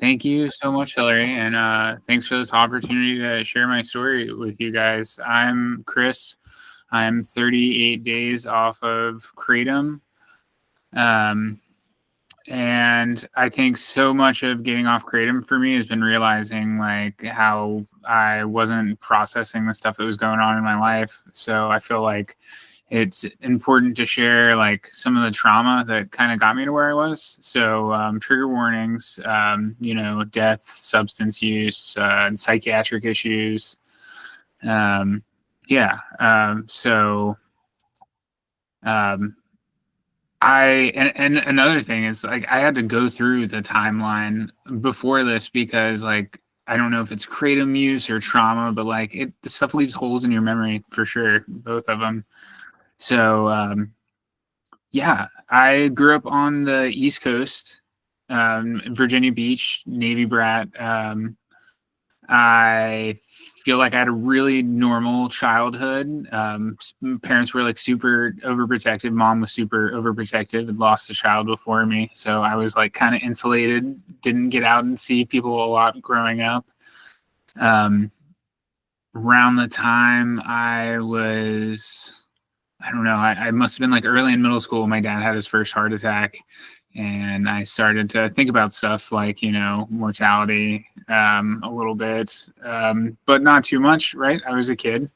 Thank you so much, Hillary, and thanks for this opportunity to share my story with you guys. I'm Chris. I'm 38 days off of Kratom. Um, and I think so much of getting off Kratom for me has been realizing like how I wasn't processing the stuff that was going on in my life. So I feel like it's important to share like some of the trauma that kind of got me to where I was. So trigger warnings, death, substance use, psychiatric issues. Um, yeah. So um, and another thing is like I had to go through the timeline before this because like I don't know if it's kratom use or trauma, but like the stuff leaves holes in your memory for sure, both of them. So yeah, I grew up on the East Coast, Virginia Beach, Navy brat. I feel like I had a really normal childhood. Parents were like super overprotective. Mom was super overprotective and lost a child before me. So I was like kind of insulated, didn't get out and see people a lot growing up. Um, Around the time I was, I don't know, I must have been like early in middle school. My dad had his first heart attack. And I started to think about stuff like, mortality a little bit, but not too much, right? I was a kid.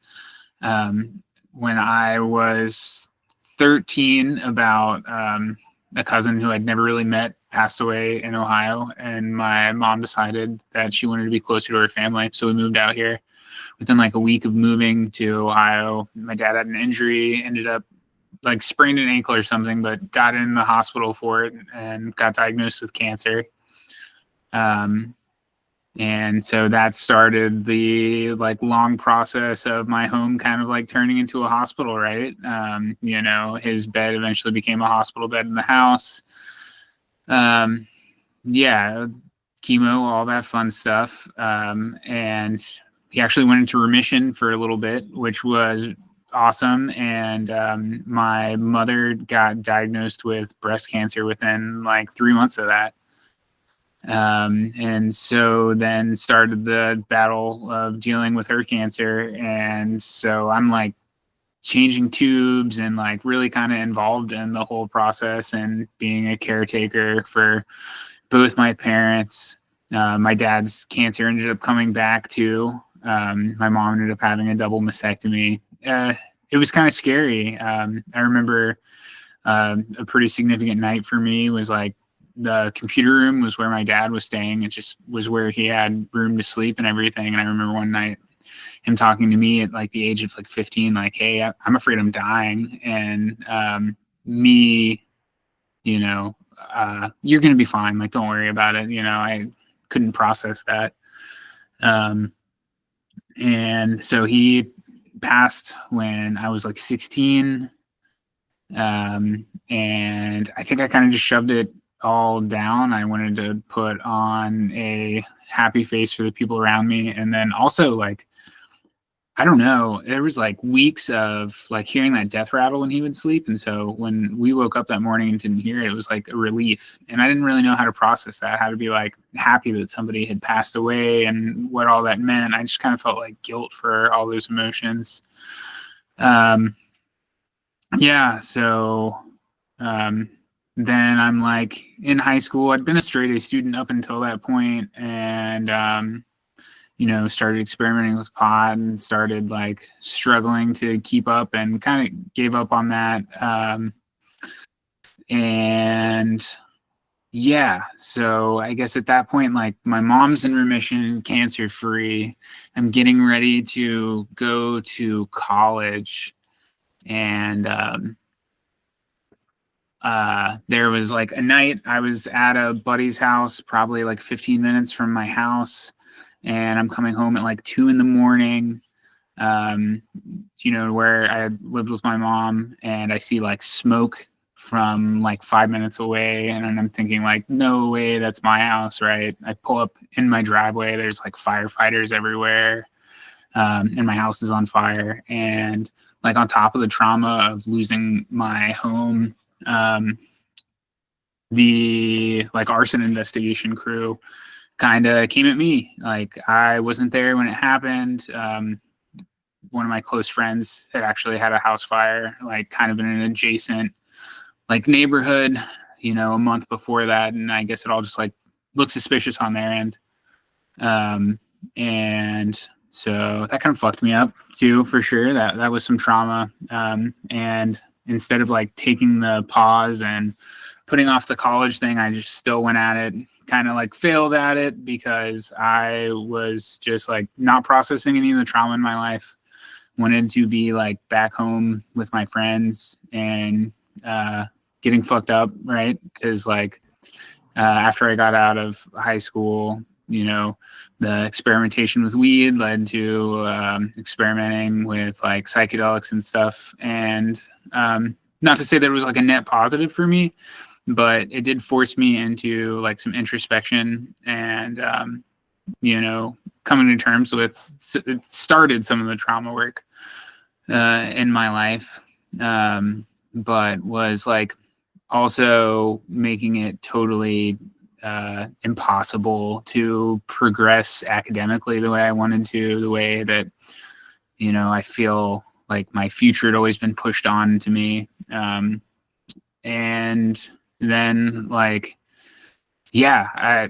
When I was 13, about a cousin who I'd never really met passed away in Ohio, and my mom decided that she wanted to be closer to her family. So we moved out here. Within like a week of moving to Ohio, my dad had an injury, ended up like sprained an ankle or something, but got in the hospital for it and got diagnosed with cancer. And so that started the like long process of my home kind of like turning into a hospital, right? His bed eventually became a hospital bed in the house. Yeah, chemo, all that fun stuff. And he actually went into remission for a little bit, which was awesome. And my mother got diagnosed with breast cancer within like 3 months of that. And so then started the battle of dealing with her cancer. And so I'm like changing tubes and like really kind of involved in the whole process and being a caretaker for both my parents. My dad's cancer ended up coming back too. My mom ended up having a double mastectomy. It was kind of scary. I remember a pretty significant night for me was like the computer room was where my dad was staying. It just was where he had room to sleep and everything. And I remember one night him talking to me at like the age of like 15, like, "Hey, I'm afraid I'm dying." And me, you're going to be fine. Like, don't worry about it. I couldn't process that. And so he passed when I was like 16. And I think I kind of just shoved it all down. I wanted to put on a happy face for the people around me. And then also like, I don't know, there was like weeks of like hearing that death rattle when he would sleep. And so when we woke up that morning and didn't hear it, it was like a relief. And I didn't really know how to process that, how to be like happy that somebody had passed away and what all that meant. I just kind of felt like guilt for all those emotions. Yeah. So then I'm like in high school. I'd been a straight A student up until that point, and started experimenting with pot and started like struggling to keep up and kind of gave up on that. And yeah, so I guess at that point, like my mom's in remission, cancer free. I'm getting ready to go to college, and there was like a night I was at a buddy's house, probably like 15 minutes from my house. And I'm coming home at like 2 a.m, where I had lived with my mom, and I see like smoke from like 5 minutes away. And I'm thinking like, no way, that's my house, right? I pull up in my driveway. There's like firefighters everywhere. And my house is on fire. And like on top of the trauma of losing my home, the like arson investigation crew kind of came at me. Like, I wasn't there when it happened. One of my close friends had actually had a house fire, like kind of in an adjacent like neighborhood, a month before that. And I guess it all just like looked suspicious on their end. And so that kind of fucked me up too, for sure. That was some trauma. And instead of like taking the pause and putting off the college thing, I just still went at it, kind of like failed at it because I was just like not processing any of the trauma in my life. Wanted to be like back home with my friends and getting fucked up, right? Because like after I got out of high school, the experimentation with weed led to experimenting with like psychedelics and stuff. And not to say that it was like a net positive for me, but it did force me into like some introspection and, coming to terms with, it started some of the trauma work in my life, but was like also making it totally impossible to progress academically the way I wanted to, the way that, I feel like my future had always been pushed on to me. And then like, I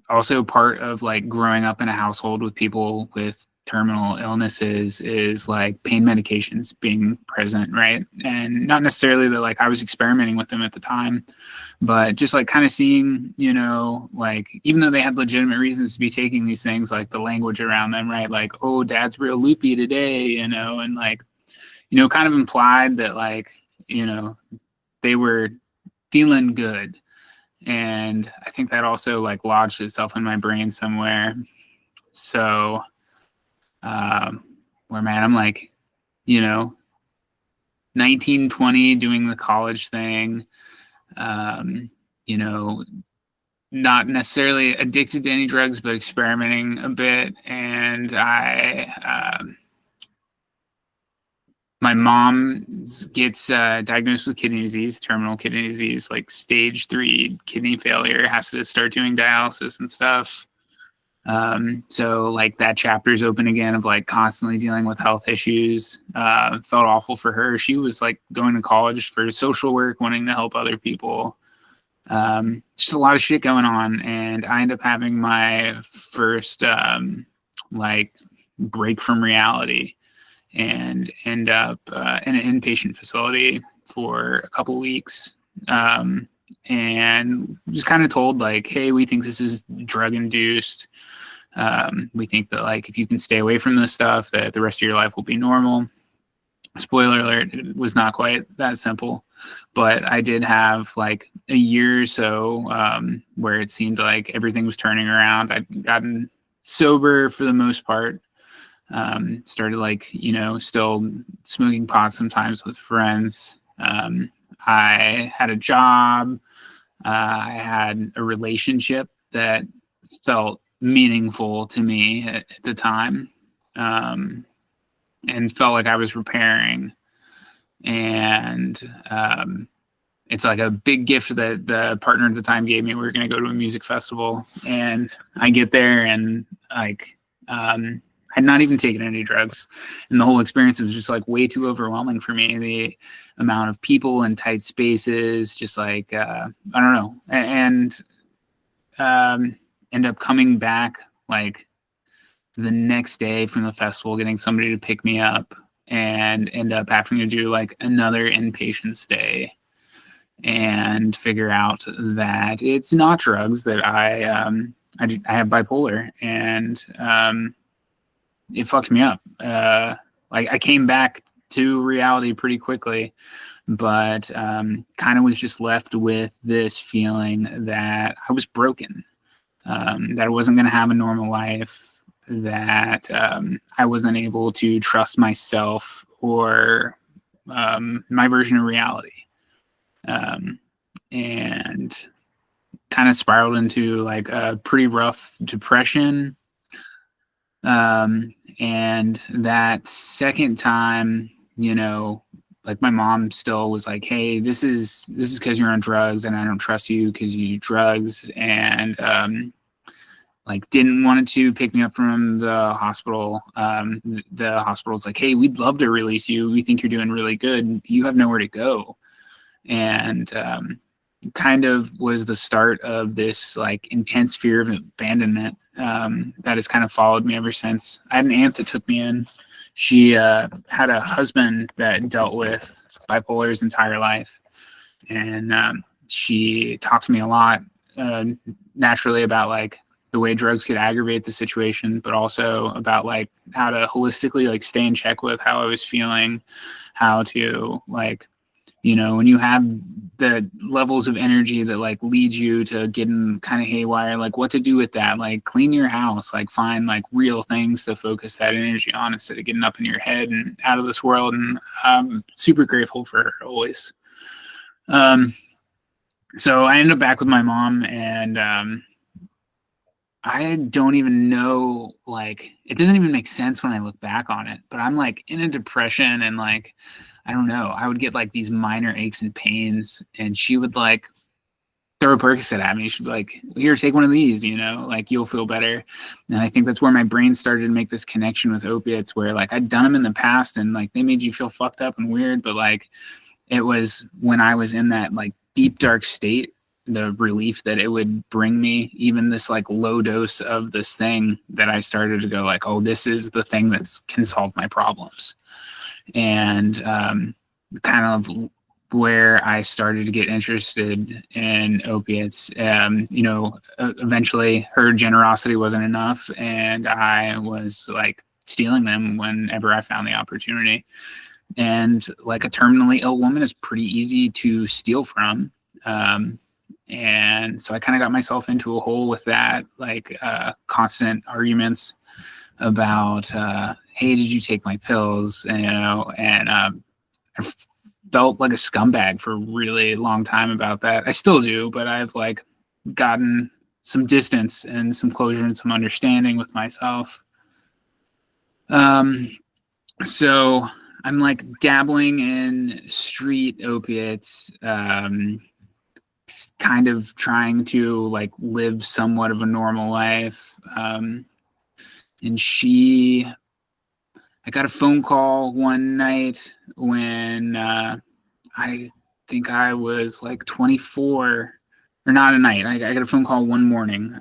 also part of like growing up in a household with people with terminal illnesses is like pain medications being present, right? And not necessarily that like I was experimenting with them at the time, but just like kind of seeing, like even though they had legitimate reasons to be taking these things, like the language around them, right? Like, oh, dad's real loopy today, and like, kind of implied that like, they were feeling good. And I think that also like lodged itself in my brain somewhere. So, where man, I'm like, 19, 20, doing the college thing, not necessarily addicted to any drugs, but experimenting a bit. And my mom gets diagnosed with kidney disease, terminal kidney disease, like stage 3 kidney failure, has to start doing dialysis and stuff. So like that chapter is open again of like constantly dealing with health issues. Felt awful for her. She was like going to college for social work, wanting to help other people. Just a lot of shit going on. And I end up having my first like break from reality and end up in an inpatient facility for a couple of weeks. And just kind of told like, hey, we think this is drug induced. We think that like if you can stay away from this stuff, that the rest of your life will be normal. Spoiler alert, it was not quite that simple, but I did have like a year or so where it seemed like everything was turning around. I'd gotten sober for the most part. Started like, still smoking pot sometimes with friends. I had a job. I had a relationship that felt meaningful to me at the time, and felt like I was repairing. And it's like a big gift that the partner at the time gave me. We were going to go to a music festival, and I get there and like, had not even taken any drugs, and the whole experience was just like way too overwhelming for me. The amount of people in tight spaces, just like I don't know, and end up coming back like the next day from the festival, getting somebody to pick me up, and end up having to do like another inpatient stay and figure out that it's not drugs, that I have bipolar, and it fucked me up. Like I came back to reality pretty quickly, but kind of was just left with this feeling that I was broken, that I wasn't going to have a normal life, that I wasn't able to trust myself or my version of reality, and kind of spiraled into like a pretty rough depression. And that second time, like my mom still was like, hey, this is because you're on drugs, and I don't trust you because you do drugs. And like didn't want to pick me up from the hospital. The hospital's like, hey, we'd love to release you. We think you're doing really good. You have nowhere to go. And kind of was the start of this like intense fear of abandonment that has kind of followed me ever since. I had an aunt that took me in. She had a husband that dealt with bipolar his entire life. And she talked to me a lot naturally about like the way drugs could aggravate the situation, but also about like how to holistically like stay in check with how I was feeling, how to like, when you have the levels of energy that like lead you to getting kind of haywire, like what to do with that, like clean your house, like find like real things to focus that energy on instead of getting up in your head and out of this world. And I'm super grateful for her always. So I ended up back with my mom, and I don't even know, like, it doesn't even make sense when I look back on it, but I'm like in a depression, and like, I don't know, I would get like these minor aches and pains, and she would like throw a Percocet at me. She'd be like, here, take one of these, like you'll feel better. And I think that's where my brain started to make this connection with opiates, where like I'd done them in the past and like they made you feel fucked up and weird, but like it was when I was in that like deep dark state, the relief that it would bring me, even this like low dose of this thing, that I started to go like, oh, this is the thing that can solve my problems. And kind of where I started to get interested in opiates. Eventually her generosity wasn't enough, and I was like stealing them whenever I found the opportunity. And like a terminally ill woman is pretty easy to steal from. And so I kind of got myself into a hole with that, like constant arguments about, hey, did you take my pills? And I felt like a scumbag for a really long time about that. I still do, but I've like gotten some distance and some closure and some understanding with myself. So I'm like dabbling in street opiates, kind of trying to like live somewhat of a normal life. And I got a phone call one night when I think I was like 24, or not a night. I got a phone call one morning.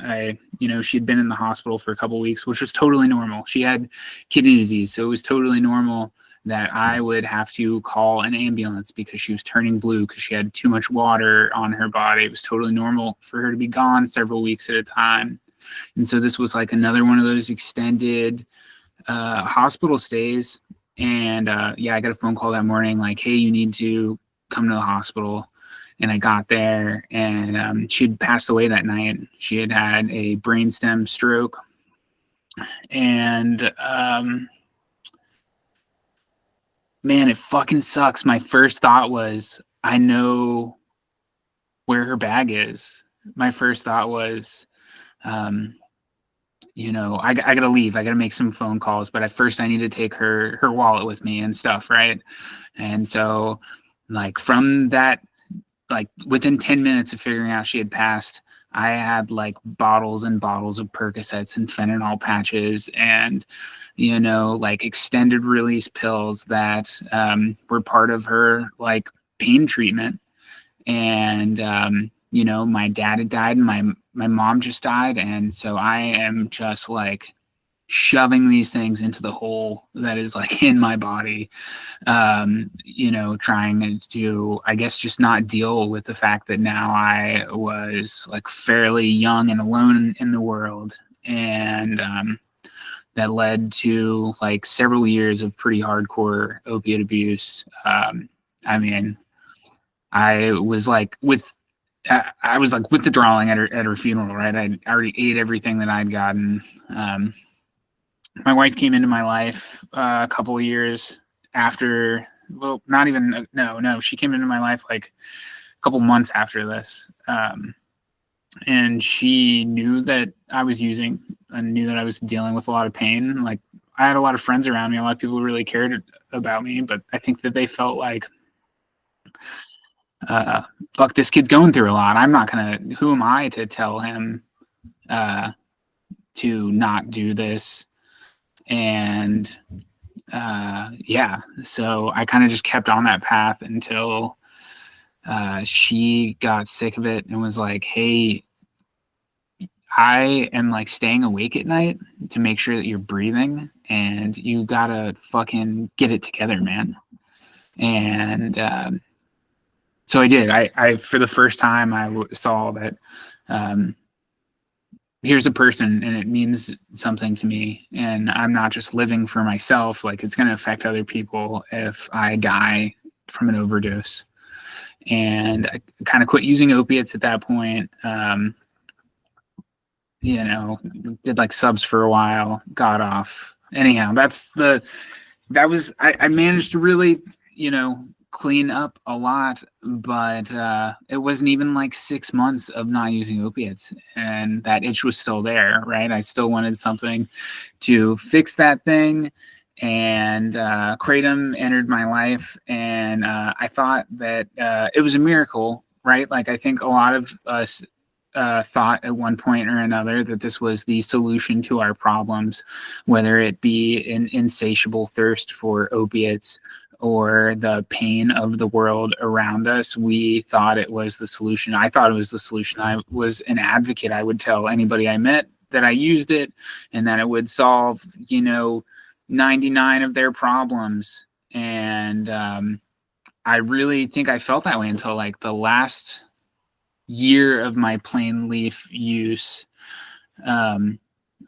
She'd been in the hospital for a couple of weeks, which was totally normal. She had kidney disease, so it was totally normal that I would have to call an ambulance because she was turning blue because she had too much water on her body. It was totally normal for her to be gone several weeks at a time. And so this was like another one of those extended hospital stays. And I got a phone call that morning like, hey, you need to come to the hospital. And I got there, and she'd passed away that night. She had had a brainstem stroke. And man, it fucking sucks. My first thought was, I know where her bag is. My first thought was, I gotta leave. I gotta make some phone calls, but at first I need to take her wallet with me and stuff, right? And so, like, from that, like within 10 minutes of figuring out she had passed, I had like bottles and bottles of Percocets and fentanyl patches and, like extended release pills that were part of her like pain treatment. And, my dad had died and my mom just died. And so I am just like shoving these things into the hole that is like in my body, trying to, I guess, just not deal with the fact that now I was like fairly young and alone in the world. And that led to like several years of pretty hardcore opiate abuse. I was like withdrawing at her funeral, right? I already ate everything that I'd gotten. My wife came into my life a couple of years after. Well, not even. No. She came into my life like a couple months after this, and she knew that I was using and knew that I was dealing with a lot of pain. Like, I had a lot of friends around me. A lot of people really cared about me, but I think that they felt like, fuck, this kid's going through a lot. I'm not gonna. Who am I to tell him to not do this. And so I kind of just kept on that path until she got sick of it and was like, hey, I am like staying awake at night to make sure that you're breathing, and you gotta fucking get it together, man. And so I did. I for the first time, saw that here's a person, and it means something to me, and I'm not just living for myself. Like, it's going to affect other people if I die from an overdose. And I kind of quit using opiates at that point. Did like subs for a while, got off. Anyhow, I managed to really, clean up a lot, but it wasn't even like 6 months of not using opiates, and that itch was still there, right? I still wanted something to fix that thing, and Kratom entered my life, and I thought that it was a miracle, right? Like, I think a lot of us thought at one point or another that this was the solution to our problems, whether it be an insatiable thirst for opiates or the pain of the world around us. We thought it was the solution. I thought it was the solution. I was an advocate. I would tell anybody I met that I used it and that it would solve, 99 of their problems. And I really think I felt that way until like the last year of my plain leaf use.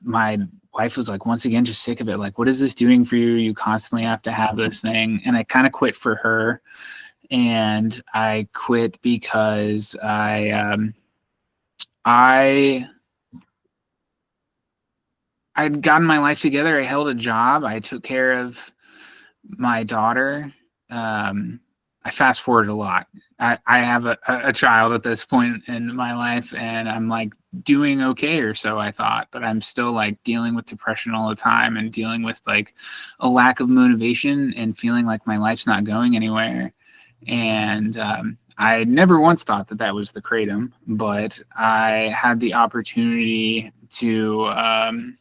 My wife was like, once again, just sick of it. Like, what is this doing for you? You constantly have to have this thing. And I kind of quit for her. And I quit because I'd gotten my life together. I held a job. I took care of my daughter. I fast forward a lot. I have a child at this point in my life, and I'm like doing okay, or so I thought, but I'm still like dealing with depression all the time and dealing with like a lack of motivation and feeling like my life's not going anywhere. And I never once thought that was the Kratom, but I had the opportunity to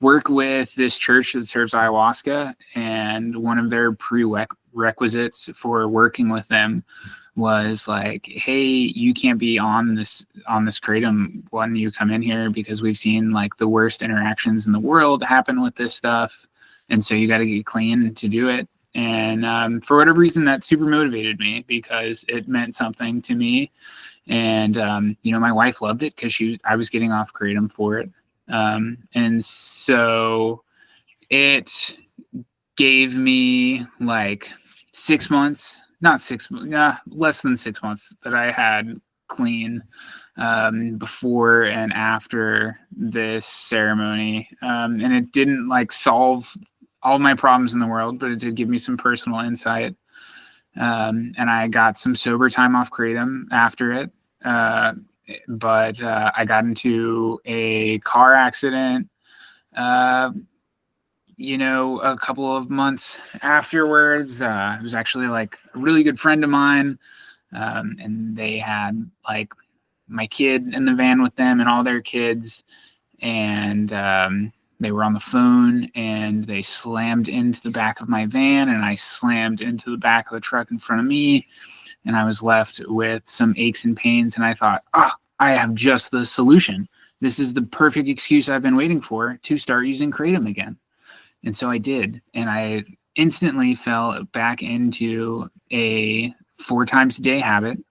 work with this church that serves ayahuasca, and one of their prerequisites for working with them was like, hey, you can't be on this Kratom when you come in here, because we've seen like the worst interactions in the world happen with this stuff, and so you got to get clean to do it. And for whatever reason, that super motivated me because it meant something to me. And my wife loved it because I was getting off Kratom for it. And so it gave me like 6 months, less than 6 months that I had clean before and after this ceremony. And it didn't like solve all of my problems in the world, but it did give me some personal insight. And I got some sober time off Kratom after it. But I got into a car accident, a couple of months afterwards. It was actually like a really good friend of mine, and they had like my kid in the van with them and all their kids, and they were on the phone, and they slammed into the back of my van, and I slammed into the back of the truck in front of me. And I was left with some aches and pains. And I thought, I have just the solution. This is the perfect excuse I've been waiting for to start using Kratom again. And so I did. And I instantly fell back into a 4 times a day habit.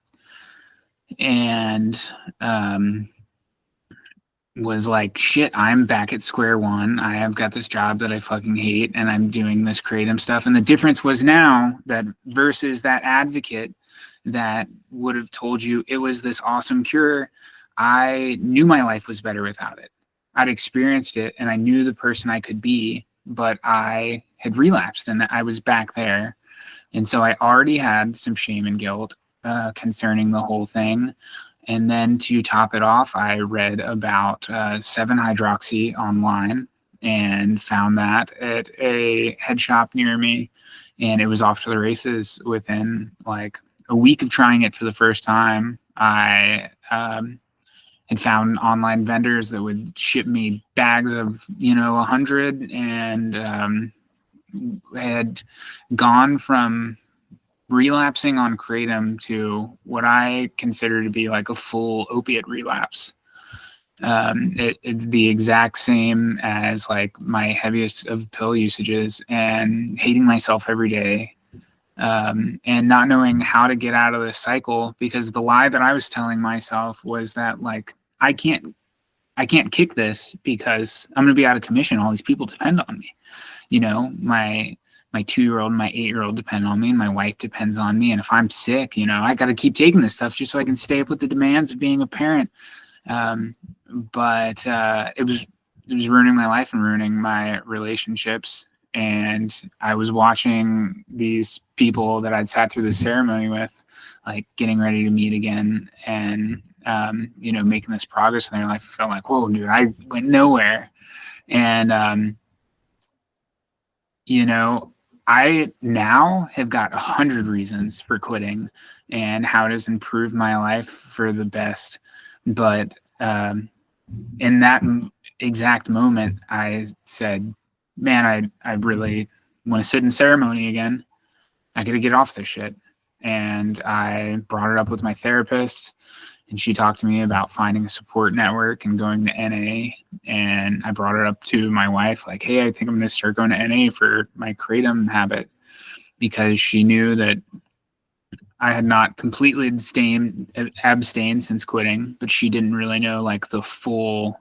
And was like, shit, I'm back at square one. I have got this job that I fucking hate, and I'm doing this Kratom stuff. And the difference was now that versus that advocate that would have told you it was this awesome cure, I knew my life was better without it. I'd experienced it, and I knew the person I could be, but I had relapsed, and I was back there. And so I already had some shame and guilt concerning the whole thing. And then to top it off, I read about 7-hydroxy online and found that at a head shop near me, and it was off to the races within like a week of trying it for the first time. I had found online vendors that would ship me bags of 100, and had gone from relapsing on Kratom to what I consider to be like a full opiate relapse. It's the exact same as like my heaviest of pill usages, and hating myself every day, and not knowing how to get out of this cycle, because the lie that I was telling myself was that like I can't kick this because I'm going to be out of commission. All these people depend on me. My 2-year-old and my 8-year-old depend on me, and my wife depends on me. And if I'm sick, I got to keep taking this stuff just so I can stay up with the demands of being a parent. But it was ruining my life and ruining my relationships. And I was watching these people that I'd sat through the ceremony with, like getting ready to meet again, and making this progress in their life. I felt like, whoa, dude, I went nowhere. And I now have got 100 reasons for quitting and how it has improved my life for the best. But in that exact moment, I said, man, I really want to sit in ceremony again. I got to get off this shit. And I brought it up with my therapist, and she talked to me about finding a support network and going to NA. And I brought it up to my wife, like, hey, I think I'm going to start going to NA for my Kratom habit, because she knew that I had not completely abstained since quitting, but she didn't really know like the full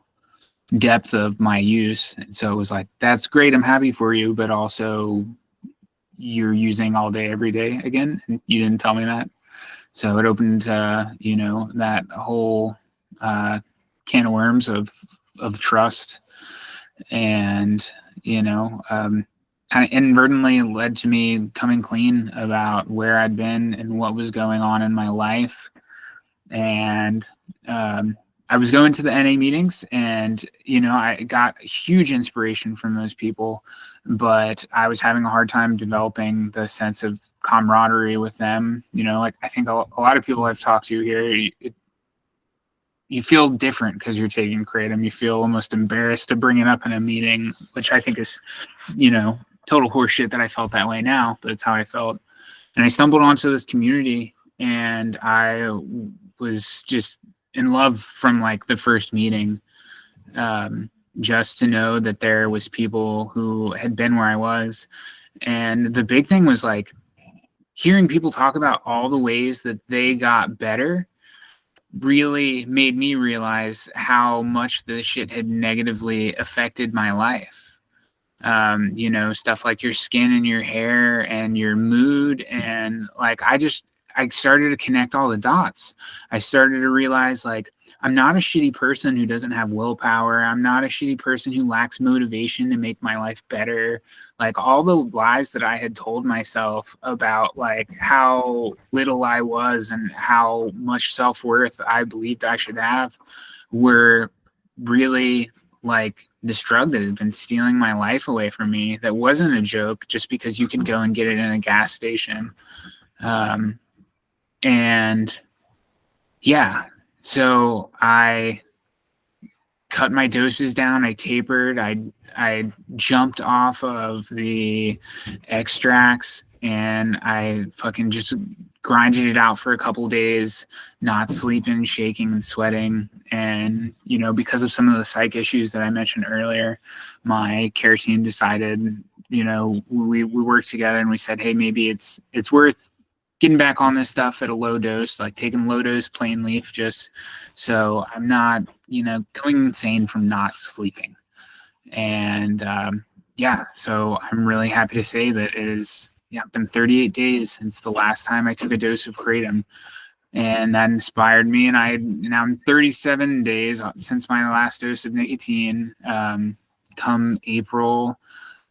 depth of my use. And so it was like, that's great, I'm happy for you, but also you're using all day, every day again, and you didn't tell me that. So it opened, that whole can of worms of trust, and, kind of inadvertently led to me coming clean about where I'd been and what was going on in my life. And I was going to the NA meetings, and, I got huge inspiration from those people, but I was having a hard time developing the sense of camaraderie with them. Like I think a lot of people I've talked to here, you feel different because you're taking Kratom. You feel almost embarrassed to bring it up in a meeting, which I think is, total horseshit that I felt that way now, but it's how I felt. And I stumbled onto this community, and I was just in love from like the first meeting, just to know that there was people who had been where I was. And the big thing was like hearing people talk about all the ways that they got better really made me realize how much this shit had negatively affected my life. Stuff like your skin and your hair and your mood. And like, I started to connect all the dots. I started to realize like, I'm not a shitty person who doesn't have willpower. I'm not a shitty person who lacks motivation to make my life better. Like all the lies that I had told myself about like how little I was and how much self-worth I believed I should have were really like this drug that had been stealing my life away from me. That wasn't a joke, just because you could go and get it in a gas station. And yeah, so I cut my doses down. I tapered. I jumped off of the extracts, and I fucking just grinded it out for a couple days, not sleeping, shaking and sweating. And, because of some of the psych issues that I mentioned earlier, my care team decided, we worked together, and we said, hey, maybe it's worth getting back on this stuff at a low dose, like taking low dose plain leaf, just so I'm not, going insane from not sleeping. And so I'm really happy to say that it is been 38 days since the last time I took a dose of Kratom, and that inspired me. And now I'm 37 days since my last dose of nicotine. Come April,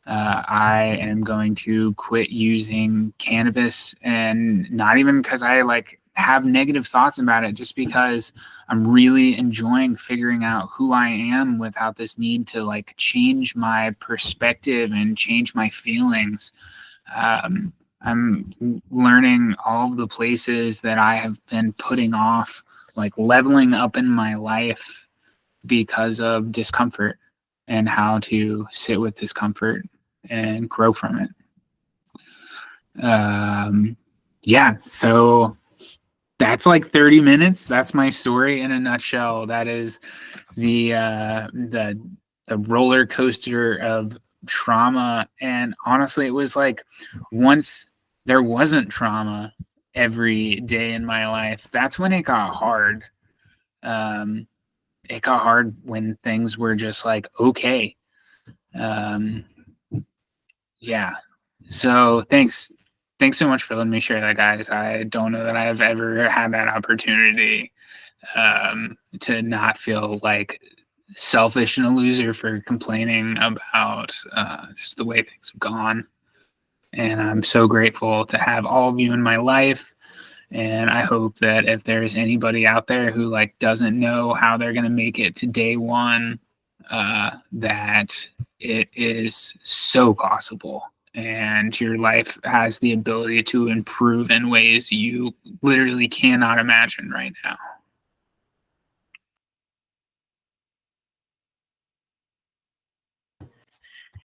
I am going to quit using cannabis, and not even because I like have negative thoughts about it, just because I'm really enjoying figuring out who I am without this need to like change my perspective and change my feelings. I'm learning all of the places that I have been putting off like leveling up in my life because of discomfort and how to sit with discomfort and grow from it. Yeah, so that's like 30 minutes. That's my story in a nutshell. That is the roller coaster of trauma. And honestly, it was like once there wasn't trauma every day in my life, that's when it got hard. It got hard when things were just like okay. Yeah. So thanks so much for letting me share that, guys. I don't know that I've ever had that opportunity to not feel like selfish and a loser for complaining about just the way things have gone. And I'm so grateful to have all of you in my life. And I hope that if there's anybody out there who like doesn't know how they're going to make it to day one, that it is so possible. And your life has the ability to improve in ways you literally cannot imagine right now.